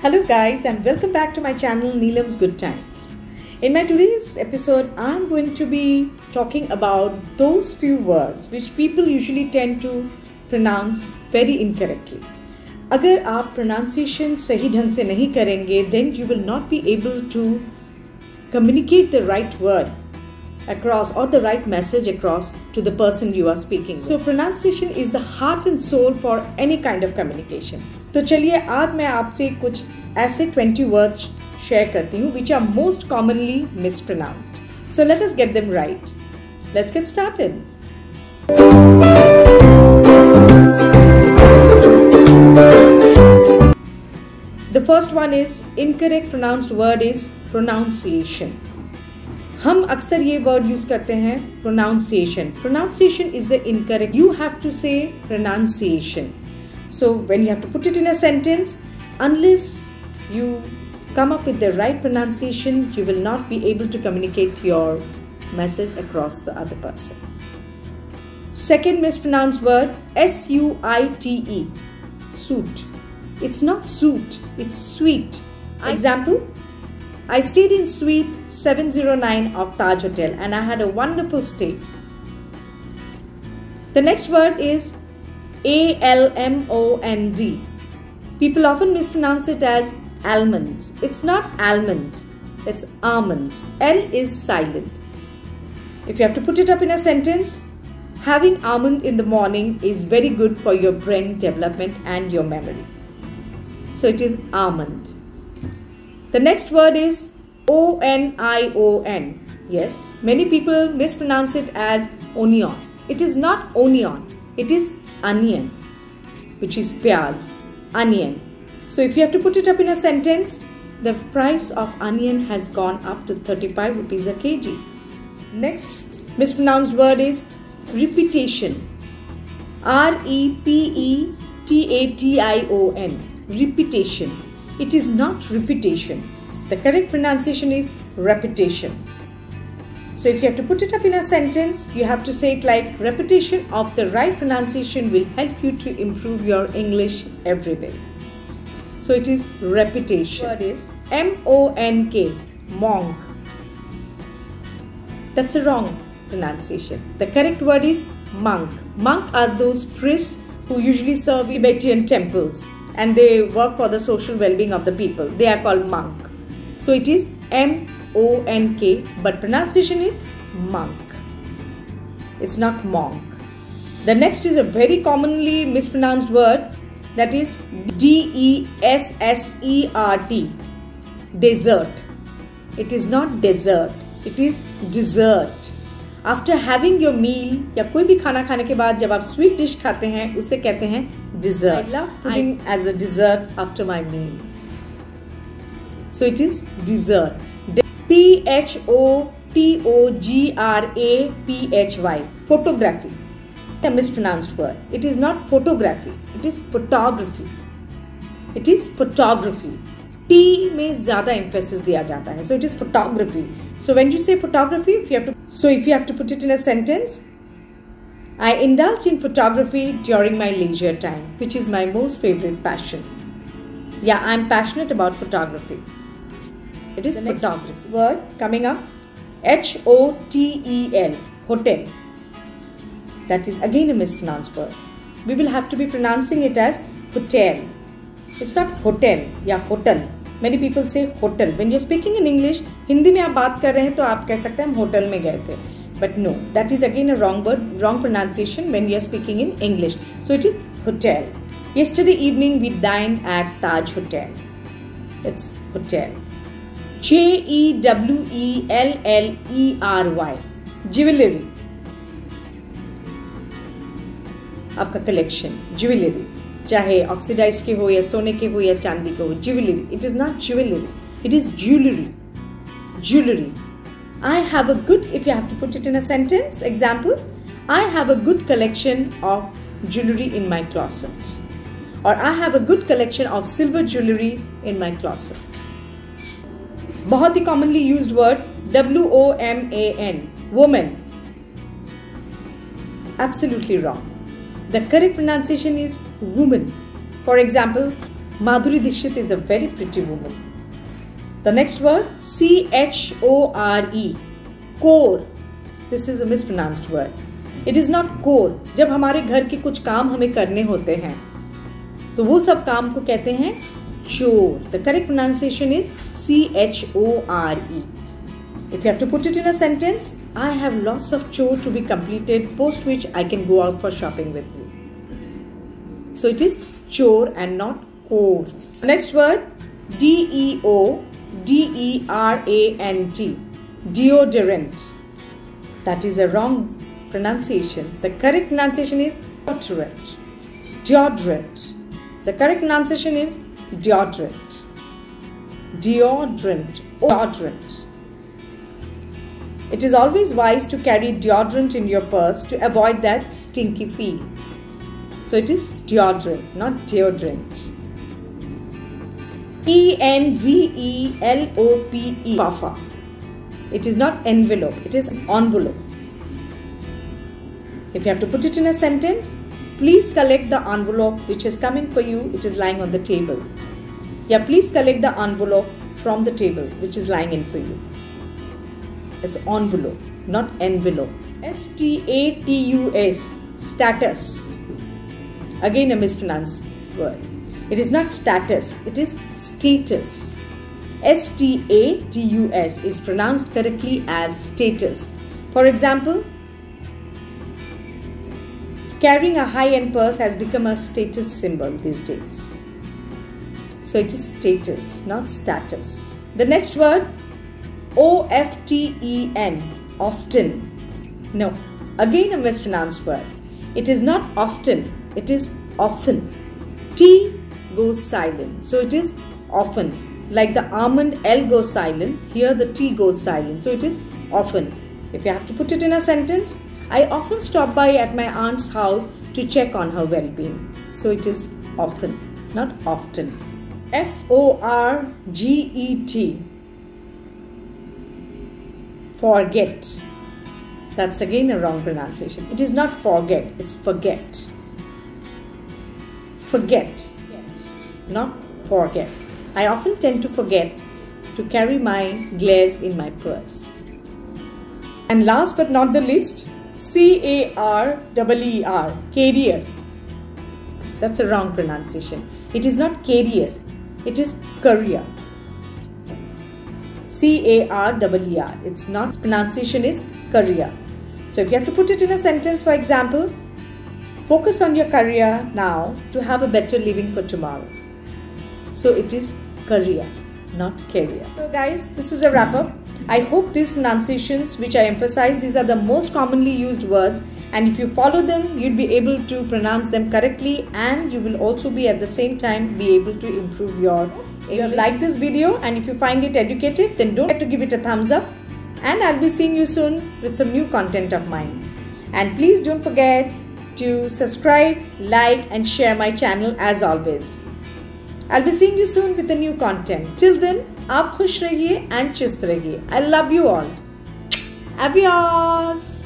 Hello guys and welcome back to my channel Neelam's Good Times. In my today's episode, I'm going to be talking about those few words which people usually tend to pronounce very incorrectly. अगर आप pronunciation सही ढंग से नहीं करेंगे, then you will not be able to communicate the right word across or the right message across to the person you are speaking with. So pronunciation is the heart and soul for any kind of communication. तो चलिए आज मैं आपसे कुछ ऐसे 20 words share करती हूँ which are most commonly mispronounced. So let us get them right. Let's get started. The first one is incorrect pronounced word is pronunciation. हम अक्सर ये वर्ड यूज करते हैं pronunciation. Pronunciation is the incorrect. You have to say pronunciation. So when you have to put it in a sentence, unless you come up with the right pronunciation, you will not be able to communicate your message across the other person. Second mispronounced word, S-U-I-T-E, suit. It's not suit, it's sweet. Example, I stayed in suite 709 of Taj Hotel and I had a wonderful stay. The next word is A-L-M-O-N-D. People often mispronounce it as almond. It's not almond, it's almond. L is silent. If you have to put it up in a sentence, having almond in the morning is very good for your brain development and your memory. So it is almond. The next word is O-N-I-O-N. Yes, many people mispronounce it as onion. It is not onion, it is onion, which is pyaz, onion. So if you have to put it up in a sentence, the price of onion has gone up to 35 rupees a kg. Next mispronounced word is repetition. R-E-P-E-T-A-T-I-O-N. Repetition. It is not repetition. The correct pronunciation is repetition. So if you have to put it up in a sentence, you have to say it like repetition of the right pronunciation will help you to improve your English every day. So it is repetition. Word is M-O-N-K, monk. That's a wrong pronunciation. The correct word is monk. Monk are those priests who usually serve Tibetan temples and they work for the social well-being of the people. They are called monk. So it is M-O-N-K, but pronunciation is monk. It's not monk. The next is a very commonly mispronounced word, that is D-E-S-S-E-R-T, dessert. It is not dessert, it is dessert. After having your meal या कोई भी खाना खाने के बाद जब आप sweet dish खाते हैं उसे कहते हैं dessert. I love pudding as a dessert after my meal. So it is dessert. P-H-O-T-O-G-R-A-P-H-Y. Photography. A mispronounced word. It is not photography. It is photography. It is photography. T में ज़्यादा emphasis दिया जाता है. So it is photography. So when you say photography, if you have to put it in a sentence, I indulge in photography during my leisure time, which is my most favorite passion. Yeah, I'm passionate about photography. It is photography. Word coming up, H-O-T-E-L, hotel. That is again a mispronounced word. We will have to be pronouncing it as hotel. It's not hotel, yeah, hotel. Many people say hotel. When you're speaking in English, Hindi में आप बात कर रहे हैं तो आप कह सकते हैं हम होटल में गए थे. But no, that is again a wrong word, wrong pronunciation when you're speaking in English. So it is hotel. Yesterday evening we dined at Taj Hotel. It's hotel. J-E-W-E-L-L-E-R-Y. Jewelry. आपका collection. Jewelry. चाहे oxidised के हो या सोने के हो या चांदी के हो, jewellery. It is not jewellery, it is jewellery. Jewelry. I have a good, if you have to put it in a sentence, example, I have a good collection of jewelry in my closet. Or I have a good collection of silver jewelry in my closet. बहुत ही commonly used word, W-O-M-A-N, woman. Absolutely wrong. The correct pronunciation is woman. For example, Madhuri Dixit is a very pretty woman. The next word, C-H-O-R-E, core. This is a mispronounced word. It is not core. जब हमारे घर के कुछ काम हमें करने होते हैं तो वो सब काम को कहते हैं chore. The correct pronunciation is C-H-O-R-E. If you have to put it in a sentence, I have lots of chore to be completed, post which I can go out for shopping with you. So it is chore and not core. Next word, D-E-O-D-E-R-A-N-T, deodorant. That is a wrong pronunciation. The correct pronunciation is deodorant. Deodorant. The correct pronunciation is deodorant. Deodorant. Deodorant. It is always wise to carry deodorant in your purse to avoid that stinky feel. So it is deodorant, not deodorant. E-N-V-E-L-O-P-E, puffer. It is not envelope, it is envelope. If you have to put it in a sentence, please collect the envelope which is coming for you, it is lying on the table. Yeah, please collect the envelope from the table which is lying in for you. It's envelope, not envelope. S-T-A-T-U-S, status. Again a mispronounced word. It is not status, it is status. S-T-A-T-U-S is pronounced correctly as status. For example, carrying a high-end purse has become a status symbol these days. So it is status, not status. The next word, O-F-T-E-N, often. No, again a mispronounced word. It is not often, it is often. T goes silent, so it is often. Like the almond L goes silent, here the T goes silent, so it is often. If you have to put it in a sentence, I often stop by at my aunt's house to check on her well-being. So it is often, not often. F-O-R-G-E-T, forget. That's again a wrong pronunciation. It is not forget, it's forget. Forget, not forget. I often tend to forget to carry my glares in my purse. And last but not the least, C-A-R-E-E-R, carrier. That's a wrong pronunciation. It is not carrier, it is career. C-A-R-E-E-R. Its not pronunciation is career. So if you have to put it in a sentence, for example, focus on your career now to have a better living for tomorrow. So it is career, not career. So guys, this is a wrap up. I hope these pronunciations which I emphasize, these are the most commonly used words, and if you follow them, you'll be able to pronounce them correctly, and you will also be at the same time be able to improve your If you like this video and if you find it educative, then don't forget to give it a thumbs up, and I'll be seeing you soon with some new content of mine. And please don't forget to subscribe, like and share my channel as always. I'll be seeing you soon with the new content. Till then, आप खुश रहिए and चुस्त रहिए. I love you all. Adios.